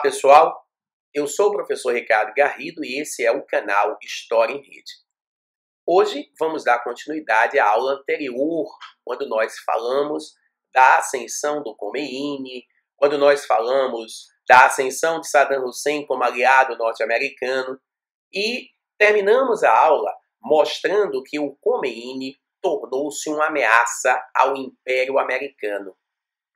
Olá pessoal, eu sou o professor Ricardo Garrido e esse é o canal História em Rede. Hoje vamos dar continuidade à aula anterior, quando nós falamos da ascensão do Khomeini, quando nós falamos da ascensão de Saddam Hussein como aliado norte-americano e terminamos a aula mostrando que o Khomeini tornou-se uma ameaça ao Império Americano.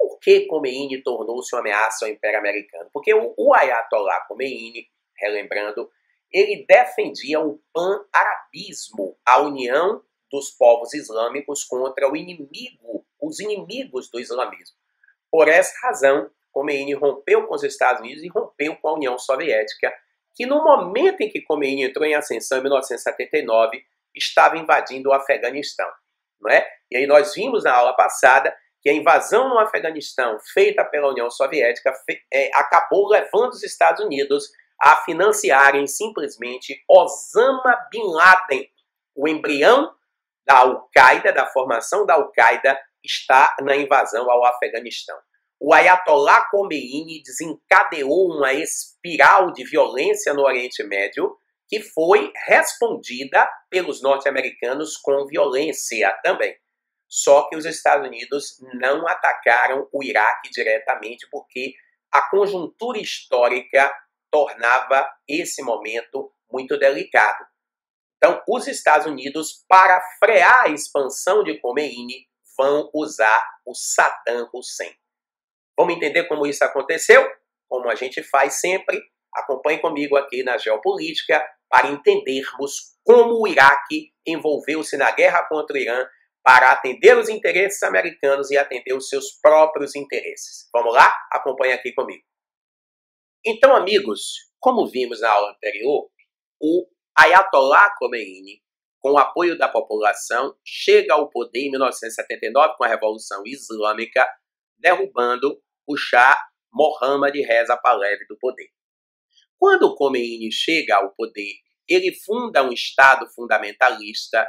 Por que Khomeini tornou-se uma ameaça ao Império Americano? Porque o Ayatollah Khomeini, relembrando, ele defendia o pan-arabismo, a união dos povos islâmicos contra os inimigos do islamismo. Por essa razão, Khomeini rompeu com os Estados Unidos e rompeu com a União Soviética, que no momento em que Khomeini entrou em ascensão, em 1979, estava invadindo o Afeganistão. Não é? E aí nós vimos na aula passada que a invasão no Afeganistão feita pela União Soviética acabou levando os Estados Unidos a financiarem simplesmente Osama Bin Laden. O embrião da Al-Qaeda, da formação da Al-Qaeda, está na invasão ao Afeganistão. O Ayatollah Khomeini desencadeou uma espiral de violência no Oriente Médio que foi respondida pelos norte-americanos com violência também. Só que os Estados Unidos não atacaram o Iraque diretamente porque a conjuntura histórica tornava esse momento muito delicado. Então, os Estados Unidos, para frear a expansão de Khomeini, vão usar o Saddam Hussein. Vamos entender como isso aconteceu? Como a gente faz sempre, acompanhe comigo aqui na Geopolítica para entendermos como o Iraque envolveu-se na guerra contra o Irã para atender os interesses americanos e atender os seus próprios interesses. Vamos lá? Acompanhe aqui comigo. Então, amigos, como vimos na aula anterior, o Ayatollah Khomeini, com o apoio da população, chega ao poder em 1979 com a Revolução Islâmica, derrubando o Shah Mohammad Reza Pahlavi do poder. Quando o Khomeini chega ao poder, ele funda um Estado fundamentalista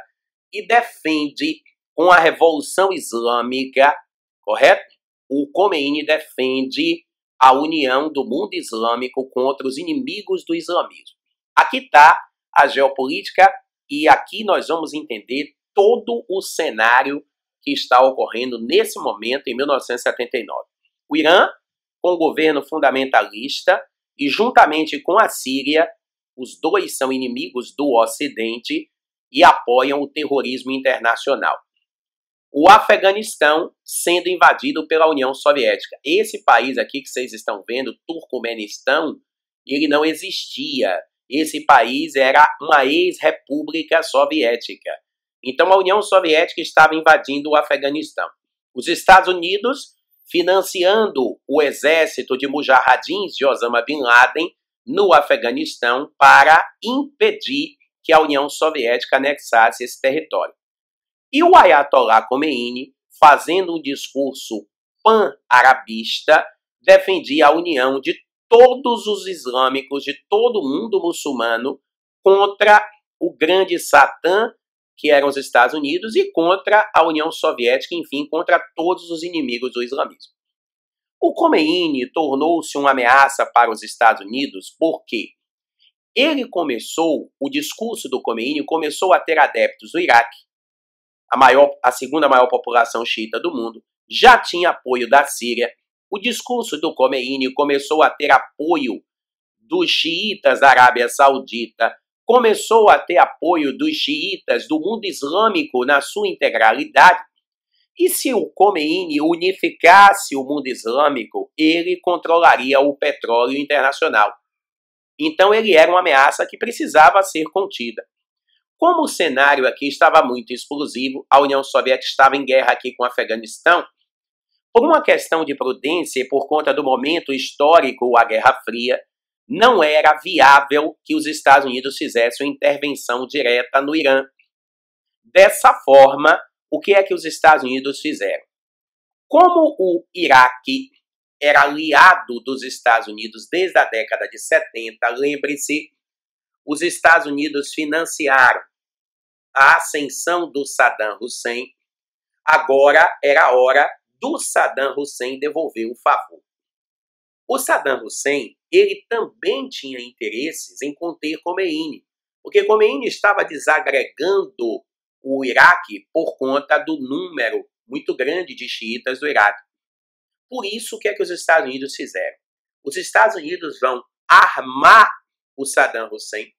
e defende, com a Revolução Islâmica, correto? O Khomeini defende a união do mundo islâmico contra os inimigos do islamismo. Aqui está a geopolítica e aqui nós vamos entender todo o cenário que está ocorrendo nesse momento, em 1979. O Irã, com o governo fundamentalista, e juntamente com a Síria, os dois são inimigos do Ocidente e apoiam o terrorismo internacional. O Afeganistão sendo invadido pela União Soviética. Esse país aqui que vocês estão vendo, Turcomenistão, ele não existia. Esse país era uma ex-república soviética. Então a União Soviética estava invadindo o Afeganistão. Os Estados Unidos financiando o exército de mujahadins de Osama Bin Laden no Afeganistão para impedir que a União Soviética anexasse esse território. E o Ayatollah Khomeini, fazendo um discurso pan-arabista, defendia a união de todos os islâmicos, de todo o mundo muçulmano, contra o grande Satã, que eram os Estados Unidos, e contra a União Soviética, enfim, contra todos os inimigos do islamismo. O Khomeini tornou-se uma ameaça para os Estados Unidos porque o discurso do Khomeini começou a ter adeptos no Iraque, a segunda maior população xiita do mundo, já tinha apoio da Síria. O discurso do Khomeini começou a ter apoio dos xiitas da Arábia Saudita, começou a ter apoio dos xiitas do mundo islâmico na sua integralidade. E se o Khomeini unificasse o mundo islâmico, ele controlaria o petróleo internacional. Então ele era uma ameaça que precisava ser contida. Como o cenário aqui estava muito explosivo, a União Soviética estava em guerra aqui com o Afeganistão, por uma questão de prudência e por conta do momento histórico, a Guerra Fria, não era viável que os Estados Unidos fizessem uma intervenção direta no Irã. Dessa forma, o que é que os Estados Unidos fizeram? Como o Iraque era aliado dos Estados Unidos desde a década de 70, lembre-se, os Estados Unidos financiaram a ascensão do Saddam Hussein. Agora era a hora do Saddam Hussein devolver o favor. O Saddam Hussein ele também tinha interesses em conter Khomeini, porque Khomeini estava desagregando o Iraque por conta do número muito grande de xiitas do Iraque. Por isso, o que é que os Estados Unidos fizeram? Os Estados Unidos vão armar o Saddam Hussein,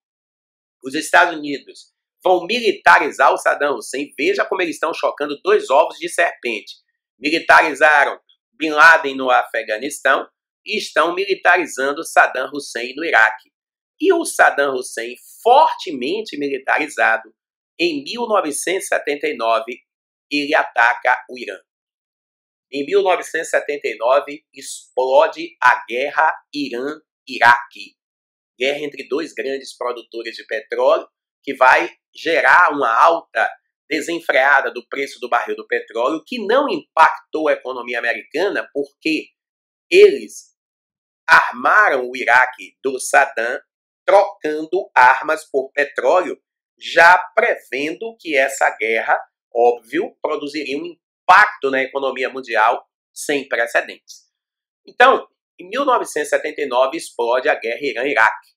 os Estados Unidos vão militarizar o Saddam Hussein. Veja como eles estão chocando dois ovos de serpente. Militarizaram Bin Laden no Afeganistão e estão militarizando Saddam Hussein no Iraque. E o Saddam Hussein, fortemente militarizado, em 1979, ele ataca o Irã. Em 1979, explode a guerra Irã-Iraque. Guerra entre dois grandes produtores de petróleo, que vai gerar uma alta desenfreada do preço do barril do petróleo, que não impactou a economia americana, porque eles armaram o Iraque do Saddam, trocando armas por petróleo, já prevendo que essa guerra, óbvio, produziria um impacto na economia mundial sem precedentes. Então, em 1979, explode a guerra Irã-Iraque.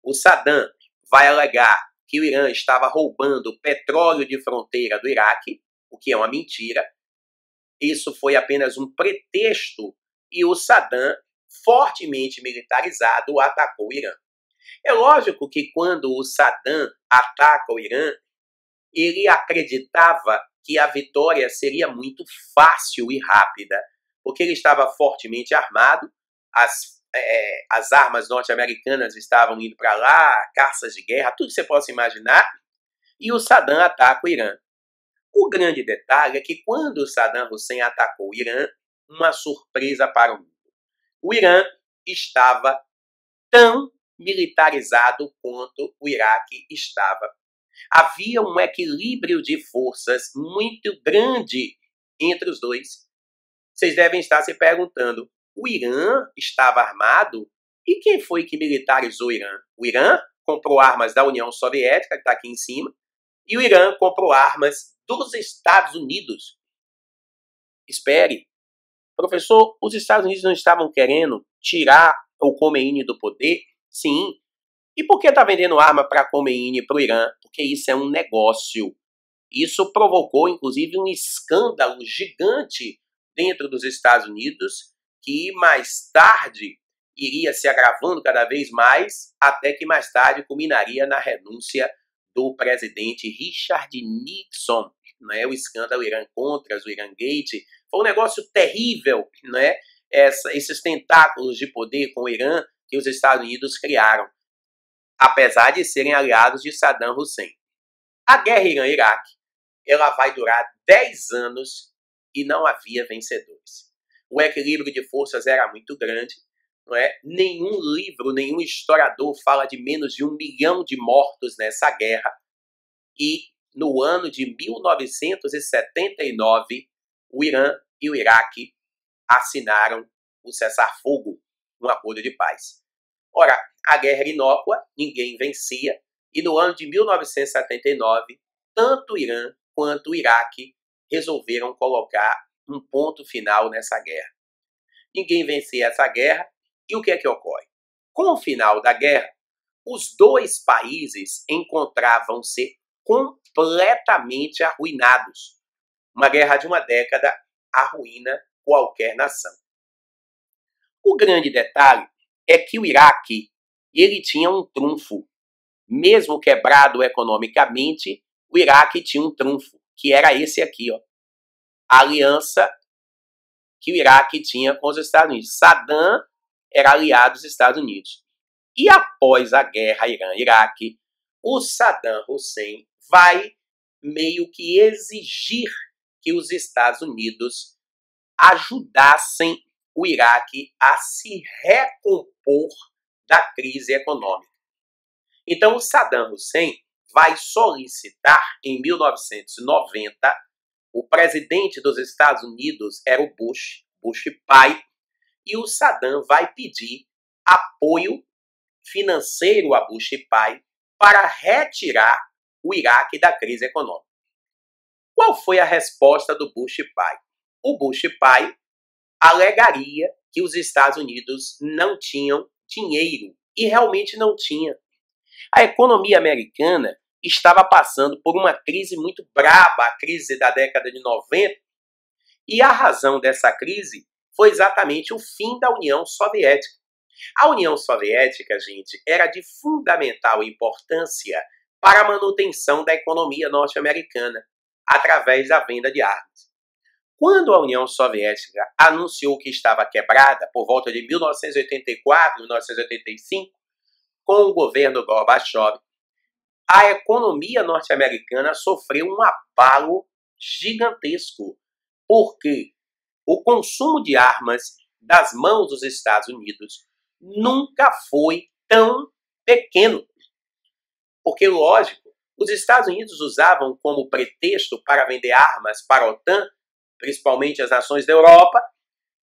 O Saddam vai alegar que o Irã estava roubando petróleo de fronteira do Iraque, o que é uma mentira. Isso foi apenas um pretexto e o Saddam, fortemente militarizado, atacou o Irã. É lógico que quando o Saddam ataca o Irã, ele acreditava que a vitória seria muito fácil e rápida, porque ele estava fortemente armado, as armas norte-americanas estavam indo para lá, caças de guerra, tudo que você possa imaginar, e o Saddam ataca o Irã. O grande detalhe é que quando o Saddam Hussein atacou o Irã, uma surpresa para o mundo. O Irã estava tão militarizado quanto o Iraque estava. Havia um equilíbrio de forças muito grande entre os dois. Vocês devem estar se perguntando, o Irã estava armado? E quem foi que militarizou o Irã? O Irã comprou armas da União Soviética, que está aqui em cima, e o Irã comprou armas dos Estados Unidos. Espere. Professor, os Estados Unidos não estavam querendo tirar o Khomeini do poder? Sim. E por que está vendendo arma para Khomeini e para o Irã? Porque isso é um negócio. Isso provocou, inclusive, um escândalo gigante dentro dos Estados Unidos, que mais tarde iria se agravando cada vez mais, até que mais tarde culminaria na renúncia do presidente Richard Nixon. Né? O escândalo Irã-Contras, o Irã-Gate, foi um negócio terrível, né? Esses tentáculos de poder com o Irã que os Estados Unidos criaram, apesar de serem aliados de Saddam Hussein. A guerra Irã-Iraque, ela vai durar 10 anos e não havia vencedores. O equilíbrio de forças era muito grande, não é? Nenhum livro, nenhum historiador fala de menos de 1 milhão de mortos nessa guerra. E no ano de 1979, o Irã e o Iraque assinaram o cessar-fogo, um acordo de paz. Ora, a guerra era inócua, ninguém vencia, e no ano de 1979, tanto o Irã quanto o Iraque resolveram colocar um ponto final nessa guerra. Ninguém vencia essa guerra, e o que é que ocorre? Com o final da guerra, os dois países encontravam-se completamente arruinados. Uma guerra de uma década arruína qualquer nação. O grande detalhe é que o Iraque, ele tinha um trunfo. Mesmo quebrado economicamente, o Iraque tinha um trunfo, que era esse aqui, ó. A aliança que o Iraque tinha com os Estados Unidos. Saddam era aliado dos Estados Unidos. E após a guerra Irã-Iraque, o Saddam Hussein vai meio que exigir que os Estados Unidos ajudassem o Iraque a se recompor da crise econômica. Então, o Saddam Hussein vai solicitar, em 1990, o presidente dos Estados Unidos era o Bush pai, e o Saddam vai pedir apoio financeiro a Bush pai para retirar o Iraque da crise econômica. Qual foi a resposta do Bush pai? O Bush pai alegaria que os Estados Unidos não tinham dinheiro, e realmente não tinha. A economia americana estava passando por uma crise muito braba, a crise da década de 90, e a razão dessa crise foi exatamente o fim da União Soviética. A União Soviética, gente, era de fundamental importância para a manutenção da economia norte-americana, através da venda de armas. Quando a União Soviética anunciou que estava quebrada, por volta de 1984, 1985, com o governo Gorbachev, a economia norte-americana sofreu um abalo gigantesco, porque o consumo de armas das mãos dos Estados Unidos nunca foi tão pequeno. Porque, lógico, os Estados Unidos usavam como pretexto para vender armas para a OTAN, principalmente as nações da Europa,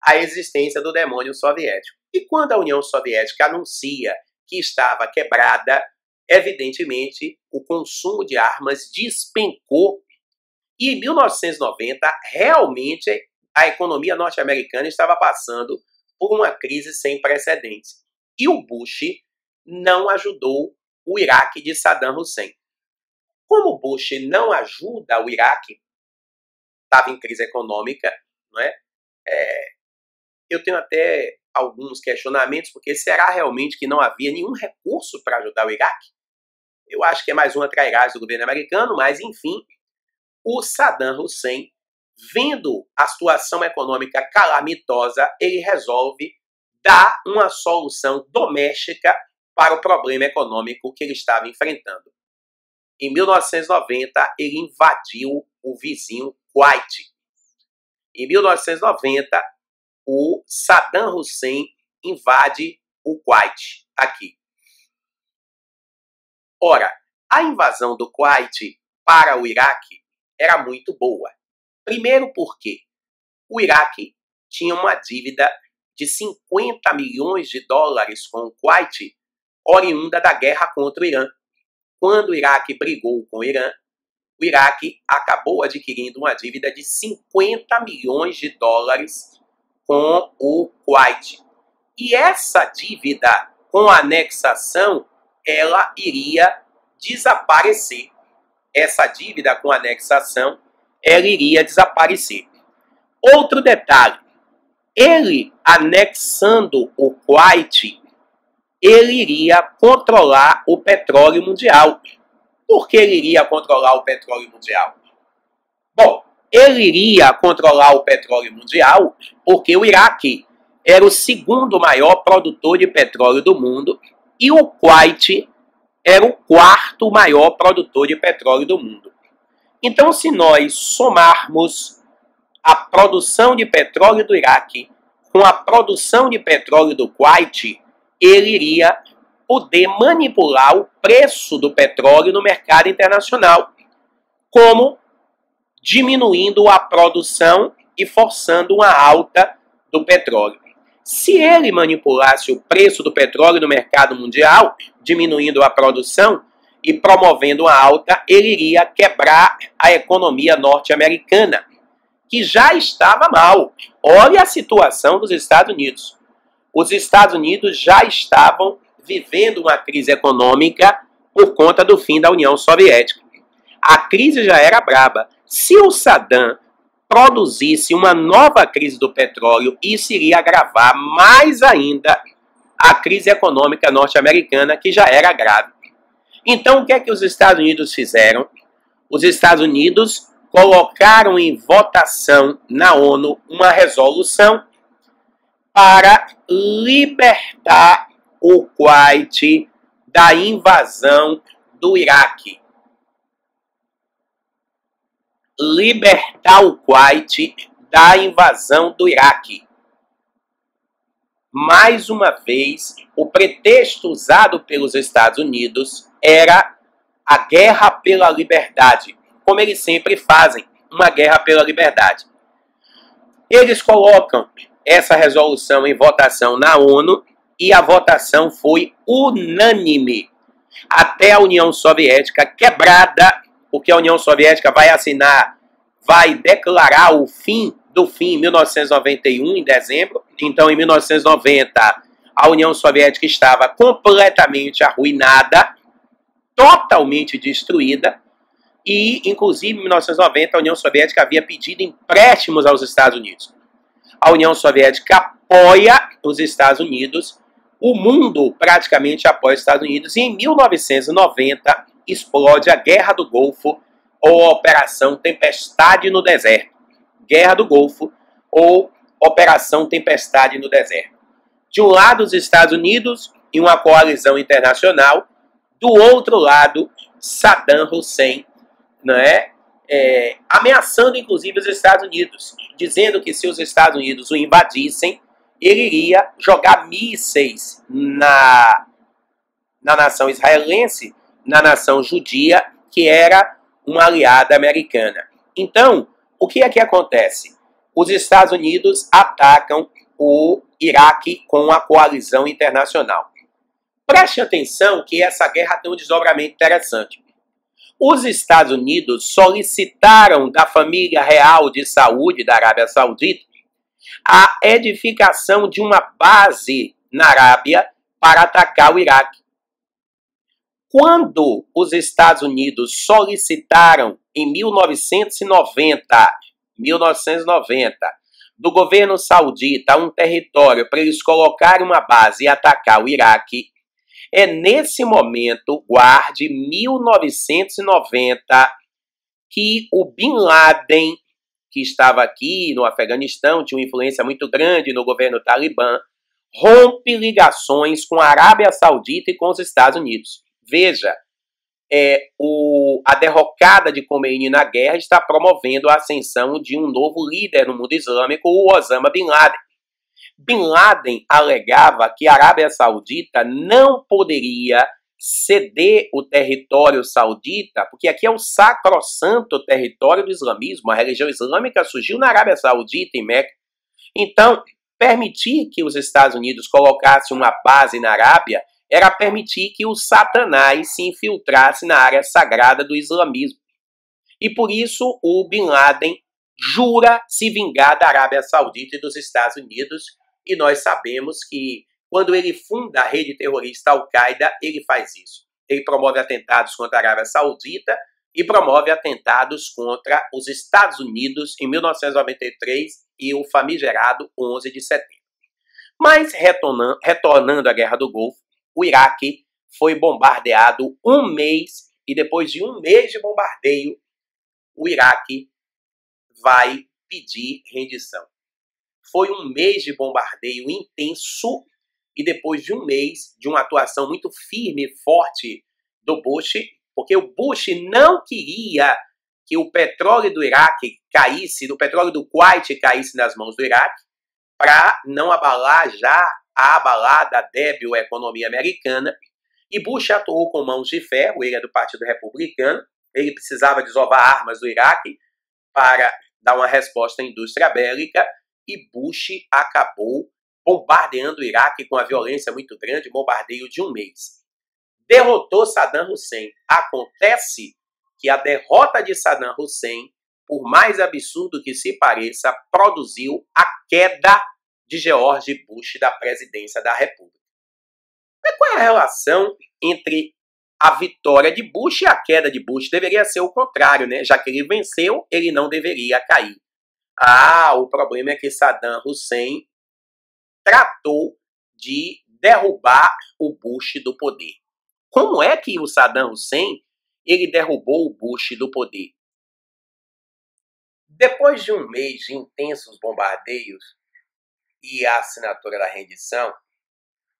a existência do demônio soviético. E quando a União Soviética anuncia que estava quebrada, evidentemente o consumo de armas despencou. E em 1990, realmente, a economia norte-americana estava passando por uma crise sem precedentes. E o Bush não ajudou o Iraque de Saddam Hussein. Como o Bush não ajuda o Iraque, estava em crise econômica, não é? Eu tenho até alguns questionamentos, porque será realmente que não havia nenhum recurso para ajudar o Iraque? Eu acho que é mais uma trairagem do governo americano, mas enfim, o Saddam Hussein, vendo a situação econômica calamitosa, ele resolve dar uma solução doméstica para o problema econômico que ele estava enfrentando. Em 1990, ele invadiu o vizinho Kuwait. Em 1990, o Saddam Hussein invade o Kuwait, aqui. Ora, a invasão do Kuwait para o Iraque era muito boa. Primeiro porque o Iraque tinha uma dívida de 50 milhões de dólares com o Kuwait, oriunda da guerra contra o Irã. Quando o Iraque brigou com o Irã, o Iraque acabou adquirindo uma dívida de 50 milhões de dólares com o Kuwait. E essa dívida, com a anexação, ela iria desaparecer. Essa dívida com anexação, ela iria desaparecer. Outro detalhe, ele anexando o Kuwait, ele iria controlar o petróleo mundial. Por que ele iria controlar o petróleo mundial? Bom, ele iria controlar o petróleo mundial porque o Iraque era o segundo maior produtor de petróleo do mundo e o Kuwait era o quarto maior produtor de petróleo do mundo. Então, se nós somarmos a produção de petróleo do Iraque com a produção de petróleo do Kuwait, ele iria poder manipular o preço do petróleo no mercado internacional, como diminuindo a produção e forçando uma alta do petróleo. Se ele manipulasse o preço do petróleo no mercado mundial, diminuindo a produção e promovendo uma alta, ele iria quebrar a economia norte-americana, que já estava mal. Olha a situação dos Estados Unidos. Os Estados Unidos já estavam vivendo uma crise econômica por conta do fim da União Soviética. A crise já era braba. Se o Saddam produzisse uma nova crise do petróleo, isso iria agravar mais ainda a crise econômica norte-americana, que já era grave. Então, o que é que os Estados Unidos fizeram? Os Estados Unidos colocaram em votação na ONU uma resolução para libertar o Kuwait da invasão do Iraque. Libertar o Kuwait da invasão do Iraque. Mais uma vez, o pretexto usado pelos Estados Unidos era a guerra pela liberdade, como eles sempre fazem, uma guerra pela liberdade. Eles colocam essa resolução em votação na ONU e a votação foi unânime. Até a União Soviética quebrada, porque a União Soviética vai declarar o fim do fim em 1991, em dezembro. Então, em 1990, A União Soviética estava completamente arruinada, totalmente destruída, e, inclusive, em 1990, a União Soviética havia pedido empréstimos aos Estados Unidos. A União Soviética apoia os Estados Unidos, o mundo praticamente apoia os Estados Unidos, e em 1990 explode a Guerra do Golfo, ou Operação Tempestade no Deserto. Guerra do Golfo, ou Operação Tempestade no Deserto. De um lado, os Estados Unidos e uma coalizão internacional, do outro lado, Saddam Hussein, né, ameaçando inclusive os Estados Unidos, dizendo que se os Estados Unidos o invadissem, ele iria jogar mísseis na nação israelense, na nação judia, que era uma aliada americana. Então, o que é que acontece? Os Estados Unidos atacam o Iraque com a coalizão internacional. Preste atenção que essa guerra tem um desdobramento interessante. Os Estados Unidos solicitaram da família real de Saúde da Arábia Saudita a edificação de uma base na Arábia para atacar o Iraque. Quando os Estados Unidos solicitaram em 1990, do governo saudita um território para eles colocarem uma base e atacar o Iraque, é nesse momento, guarde 1990, que o Bin Laden, que estava aqui no Afeganistão, tinha uma influência muito grande no governo Talibã, rompe ligações com a Arábia Saudita e com os Estados Unidos. Veja, a derrocada de Khomeini na guerra está promovendo a ascensão de um novo líder no mundo islâmico, o Osama Bin Laden. Bin Laden alegava que a Arábia Saudita não poderia ceder o território saudita, porque aqui é o sacrossanto território do islamismo, a religião islâmica surgiu na Arábia Saudita, em Meca. Então, permitir que os Estados Unidos colocassem uma base na Arábia era permitir que o Satanás se infiltrasse na área sagrada do islamismo. E por isso o Bin Laden jura se vingar da Arábia Saudita e dos Estados Unidos, e nós sabemos que quando ele funda a rede terrorista Al-Qaeda, ele faz isso. Ele promove atentados contra a Arábia Saudita e promove atentados contra os Estados Unidos em 1993 e o famigerado 11 de setembro. Mas, retornando à Guerra do Golfo, o Iraque foi bombardeado um mês, e depois de um mês de bombardeio, o Iraque vai pedir rendição. Foi um mês de bombardeio intenso, e depois de um mês de uma atuação muito firme e forte do Bush, porque o Bush não queria que o petróleo do Iraque caísse, o petróleo do Kuwait caísse nas mãos do Iraque, para não abalar já a abalada, débil economia americana, e Bush atuou com mãos de ferro, ele é do Partido Republicano, ele precisava desovar armas do Iraque para dar uma resposta à indústria bélica, e Bush acabou bombardeando o Iraque com uma violência muito grande, bombardeio de um mês. Derrotou Saddam Hussein. Acontece que a derrota de Saddam Hussein, por mais absurdo que se pareça, produziu a queda de George Bush da presidência da República. Mas qual é a relação entre a vitória de Bush e a queda de Bush? Deveria ser o contrário, né? Já que ele venceu, ele não deveria cair. O problema é que Saddam Hussein tratou de derrubar o Bush do poder. Como é que o Saddam Hussein ele derrubou o Bush do poder? Depois de um mês de intensos bombardeios e a assinatura da rendição,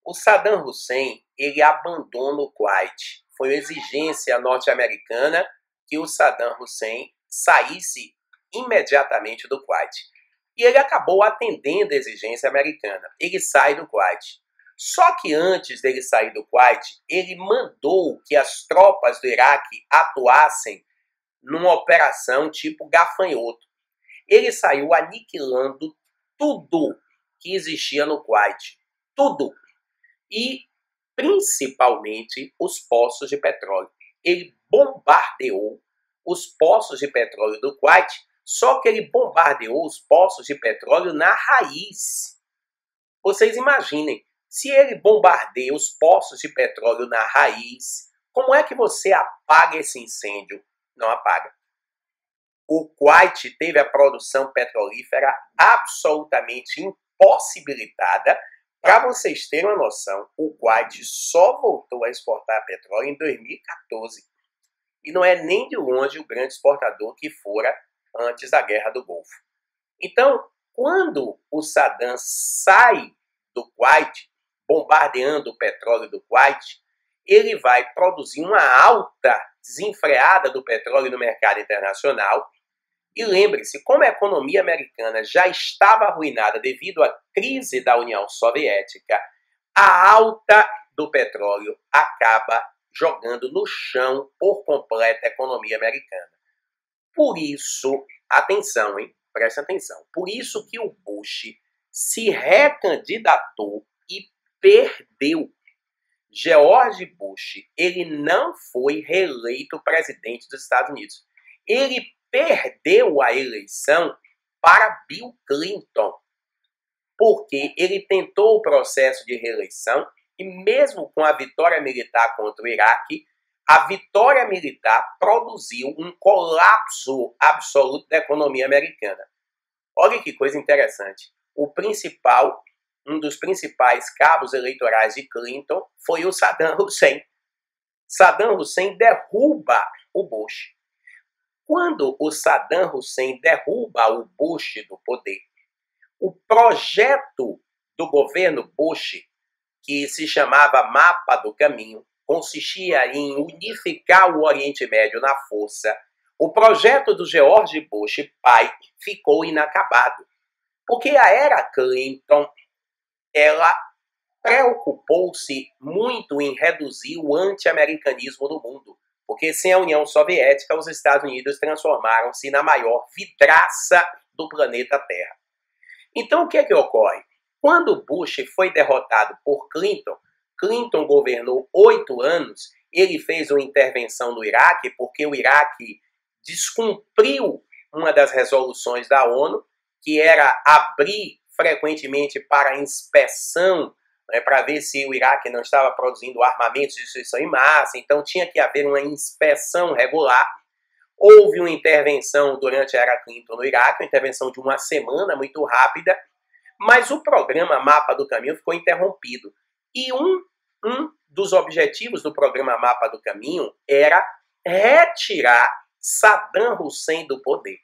o Saddam Hussein ele abandona o Kuwait. Foi uma exigência norte-americana que o Saddam Hussein saísse imediatamente do Kuwait. E ele acabou atendendo a exigência americana. Ele sai do Kuwait. Só que antes dele sair do Kuwait, ele mandou que as tropas do Iraque atuassem numa operação tipo gafanhoto. Ele saiu aniquilando tudo que existia no Kuwait. Tudo. E, principalmente, os poços de petróleo. Ele bombardeou os poços de petróleo do Kuwait, só que ele bombardeou os poços de petróleo na raiz. Vocês imaginem, Se ele bombardeia os poços de petróleo na raiz, como é que você apaga esse incêndio? Não apaga. O Kuwait teve a produção petrolífera absolutamente impossibilitada. Para vocês terem uma noção, o Kuwait só voltou a exportar petróleo em 2014. E não é nem de longe o grande exportador que fora antes da Guerra do Golfo. Então, quando o Saddam sai do Kuwait, bombardeando o petróleo do Kuwait, ele vai produzir uma alta desenfreada do petróleo no mercado internacional. E lembre-se, como a economia americana já estava arruinada devido à crise da União Soviética, a alta do petróleo acaba jogando no chão por completo a economia americana. Por isso, atenção, hein? Presta atenção. Por isso que o Bush se recandidatou e perdeu. George Bush, ele não foi reeleito presidente dos Estados Unidos. Ele perdeu a eleição para Bill Clinton, porque ele tentou o processo de reeleição e mesmo com a vitória militar contra o Iraque, a vitória militar produziu um colapso absoluto da economia americana. Olha que coisa interessante. Um dos principais cabos eleitorais de Clinton foi o Saddam Hussein. Saddam Hussein derruba o Bush. Quando o Saddam Hussein derruba o Bush do poder, o projeto do governo Bush, que se chamava Mapa do Caminho, consistia em unificar o Oriente Médio na força. O projeto do George Bush, pai, ficou inacabado. Porque a era Clinton, ela preocupou-se muito em reduzir o anti-americanismo no mundo. Porque sem a União Soviética, os Estados Unidos transformaram-se na maior vidraça do planeta Terra. Então, o que é que ocorre? Quando Bush foi derrotado por Clinton, Clinton governou 8 anos, ele fez uma intervenção no Iraque, porque o Iraque descumpriu uma das resoluções da ONU, que era abrir frequentemente para inspeção, para ver se o Iraque não estava produzindo armamentos de destruição em massa, então tinha que haver uma inspeção regular. Houve uma intervenção durante a era Clinton no Iraque, uma intervenção de uma semana, muito rápida, mas o programa Mapa do Caminho ficou interrompido. E um dos objetivos do programa Mapa do Caminho era retirar Saddam Hussein do poder.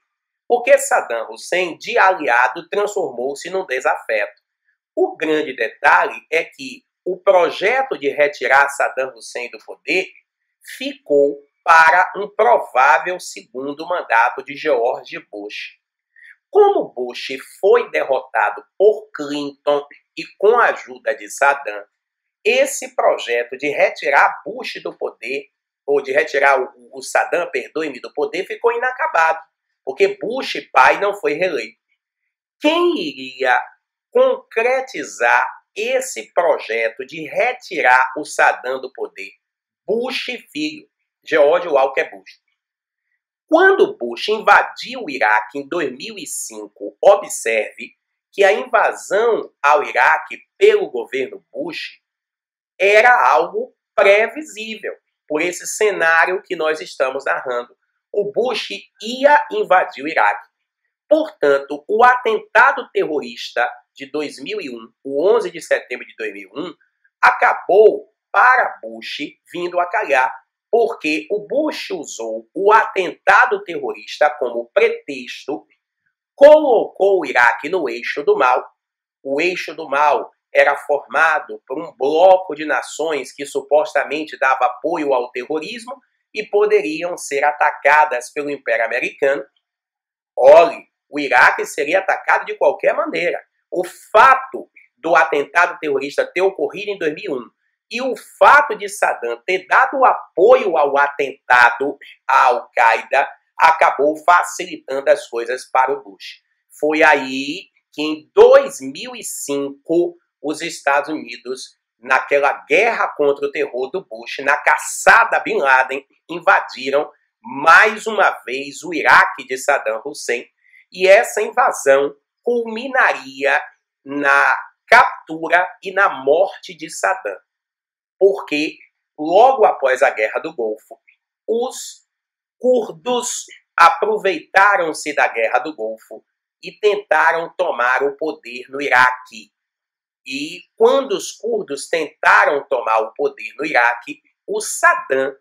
Porque Saddam Hussein, de aliado, transformou-se num desafeto. O grande detalhe é que o projeto de retirar Saddam Hussein do poder ficou para um provável segundo mandato de George Bush. Como Bush foi derrotado por Clinton e com a ajuda de Saddam, esse projeto de retirar Bush do poder, ou de retirar o Saddam, perdoe-me, do poder, ficou inacabado, porque Bush pai não foi reeleito. Quem iria concretizar esse projeto de retirar o Saddam do poder? Bush filho, George Walker Bush. Quando Bush invadiu o Iraque em 2005, observe que a invasão ao Iraque pelo governo Bush era algo previsível, por esse cenário que nós estamos narrando. O Bush ia invadir o Iraque. Portanto, o atentado terrorista de 2001, o 11 de setembro de 2001, acabou para Bush vindo a calhar, porque o Bush usou o atentado terrorista como pretexto, colocou o Iraque no eixo do mal. O eixo do mal era formado por um bloco de nações que supostamente dava apoio ao terrorismo e poderiam ser atacadas pelo Império Americano. Olhe, o Iraque seria atacado de qualquer maneira. O fato do atentado terrorista ter ocorrido em 2001 e o fato de Saddam ter dado apoio ao atentado à Al-Qaeda acabou facilitando as coisas para o Bush. Foi aí que em 2005 os Estados Unidos, naquela guerra contra o terror do Bush, na caçada a Bin Laden, invadiram mais uma vez o Iraque de Saddam Hussein, e essa invasão culminaria na captura e na morte de Saddam. Porque logo após a Guerra do Golfo, os curdos aproveitaram-se da Guerra do Golfo e tentaram tomar o poder no Iraque. E quando os curdos tentaram tomar o poder no Iraque, o Saddam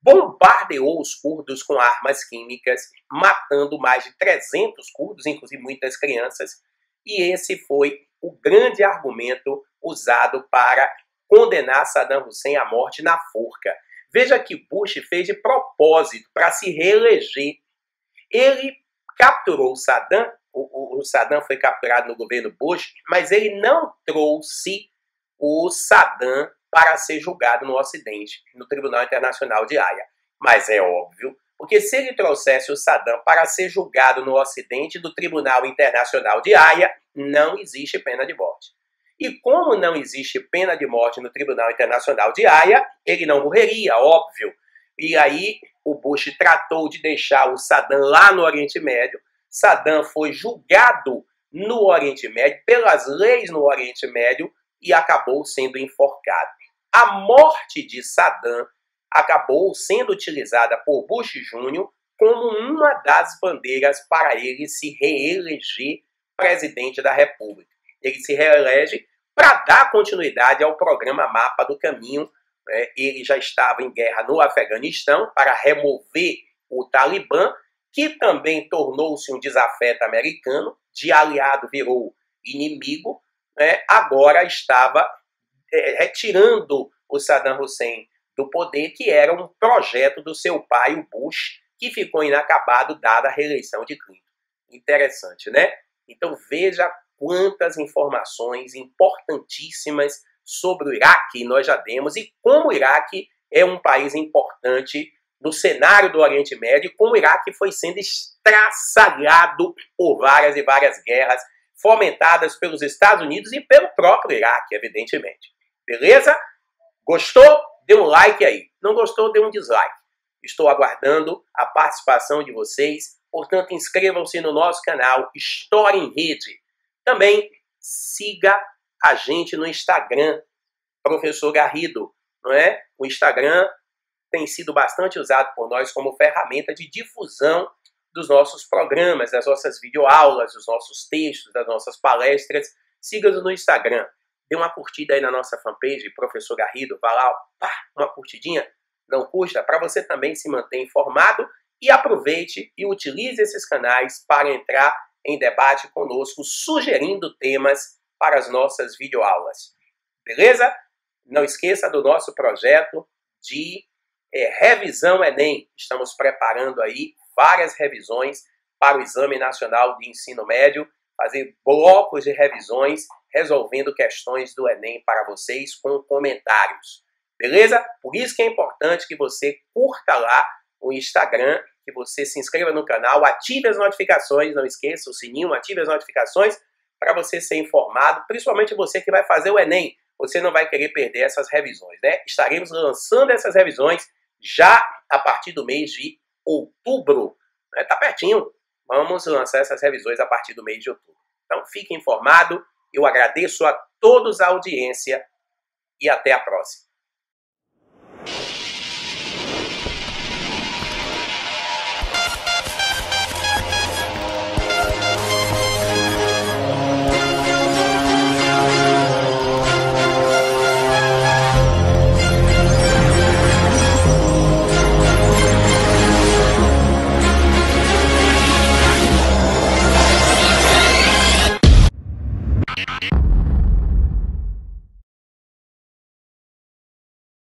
bombardeou os curdos com armas químicas, matando mais de 300 curdos, inclusive muitas crianças, e esse foi o grande argumento usado para condenar Saddam Hussein à morte na forca. Veja que Bush fez de propósito para se reeleger. Ele capturou o Saddam, o Saddam foi capturado no governo Bush, mas ele não trouxe o Saddam para ser julgado no Ocidente, no Tribunal Internacional de Haia. Mas é óbvio, porque se ele trouxesse o Saddam para ser julgado no Ocidente do Tribunal Internacional de Haia, não existe pena de morte. E como não existe pena de morte no Tribunal Internacional de Haia, ele não morreria, óbvio. E aí o Bush tratou de deixar o Saddam lá no Oriente Médio. Saddam foi julgado no Oriente Médio, pelas leis no Oriente Médio, e acabou sendo enforcado. A morte de Saddam acabou sendo utilizada por Bush Jr. como uma das bandeiras para ele se reeleger presidente da República. Ele se reelege para dar continuidade ao programa Mapa do Caminho. Ele já estava em guerra no Afeganistão para remover o Talibã, que também tornou-se um desafeto americano, de aliado virou inimigo, agora estava retirando o Saddam Hussein do poder, que era um projeto do seu pai, o Bush, que ficou inacabado dada a reeleição de Clinton. Interessante, né? Então veja quantas informações importantíssimas sobre o Iraque nós já demos e como o Iraque é um país importante no cenário do Oriente Médio e como o Iraque foi sendo estraçalhado por várias e várias guerras fomentadas pelos Estados Unidos e pelo próprio Iraque, evidentemente. Beleza? Gostou? Dê um like aí. Não gostou? Dê um dislike. Estou aguardando a participação de vocês. Portanto, inscrevam-se no nosso canal História em Rede. Também siga a gente no Instagram, Professor Garrido, não é? O Instagram tem sido bastante usado por nós como ferramenta de difusão dos nossos programas, das nossas videoaulas, dos nossos textos, das nossas palestras. Siga-nos no Instagram. Dê uma curtida aí na nossa fanpage, Professor Garrido. Vá lá, uma curtidinha, não custa, para você também se manter informado. E aproveite e utilize esses canais para entrar em debate conosco, sugerindo temas para as nossas videoaulas. Beleza? Não esqueça do nosso projeto de revisão Enem. Estamos preparando aí várias revisões para o Exame Nacional de Ensino Médio, fazer blocos de revisões, resolvendo questões do Enem para vocês com comentários. Beleza? Por isso que é importante que você curta lá o Instagram, que você se inscreva no canal, ative as notificações, não esqueça o sininho, ative as notificações para você ser informado, principalmente você que vai fazer o Enem. Você não vai querer perder essas revisões, né? Estaremos lançando essas revisões já a partir do mês de outubro. Tá pertinho. Vamos lançar essas revisões a partir do mês de outubro. Então fique informado. Eu agradeço a todos a audiência e até a próxima.